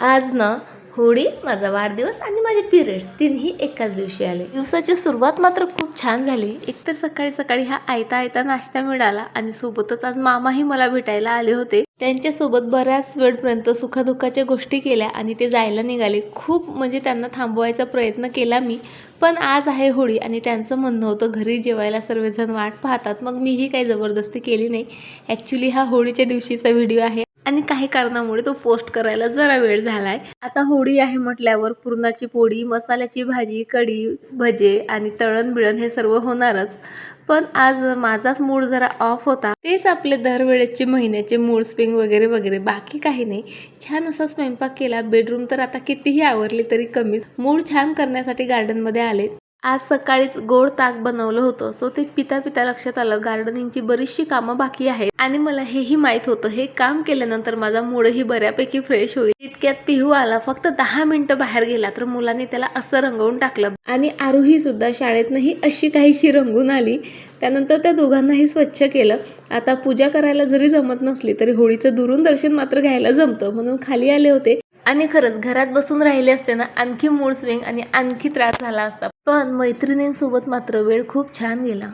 आज ना होळी, माझा वाढदिवस आणि माझे पिरियड्स तिन्ही एकाच दिवशी आले. दिवसाची सुरुवात मात्र खूप छान झाली. एकतर सकाळी सकाळी हा आयता नाश्ता मिळाला आणि सोबतच आज मामाही मला भेटायला आले होते. त्यांच्यासोबत बऱ्याच वेळपर्यंत सुखदुःखाच्या गोष्टी केल्या आणि ते जायला निघाले. खूप म्हणजे त्यांना थांबवायचा प्रयत्न केला मी, पण आज आहे होळी आणि त्यांचं म्हणणं होतं घरी जेवायला सर्वजण वाट पाहतात. मग मीही काही जबरदस्ती केली नाही. ॲक्च्युली हा होळीच्या दिवशीचा व्हिडिओ आहे आणि काही कारणामुळे तो पोस्ट करायला जरा वेळ झालाय. आता होळी आहे म्हटल्यावर पुरणाची पोळी, मसाल्याची भाजी, कढी, भजे आणि तळण बिळण हे सर्व होणारच. पण आज माझाच मूड जरा ऑफ होता. तेच आपले दरवेळेचे महिन्याचे मूड स्विंग वगैरे वगैरे, बाकी काही नाही. छान असा स्वयंपाक केला. बेडरूम तर आता कितीही आवरली तरी कमीच. मूड छान करण्यासाठी गार्डनमध्ये आले. आज सकाळीच गोड ताक बनवलं होतं. सो ते पिता पिता लक्षात आलं गार्डनिंगची बरीचशी कामं बाकी आहेत आणि मला हेही माहीत होतं हे काम केल्यानंतर माझा मूडही बऱ्यापैकी फ्रेश होईल. इतक्यात पिहू आला. फक्त 10 मिनिटं बाहेर गेला तर मुलांनी त्याला असं रंगवून टाकलं आणि आरुही सुद्धा शाळेतनंही अशी काहीशी रंगून आली. त्यानंतर त्या दोघांनाही स्वच्छ केलं. आता पूजा करायला जरी जमत नसली तरी होळीचं दुरून दर्शन मात्र घ्यायला जमतं म्हणून खाली आले होते. आणि खरंच घरात बसून राहिले असते ना आणखी मूड स्विंग आणि आणखी त्रास झाला असता. पण मैत्रिणींसोबत मात्र वेळ खूप छान गेला.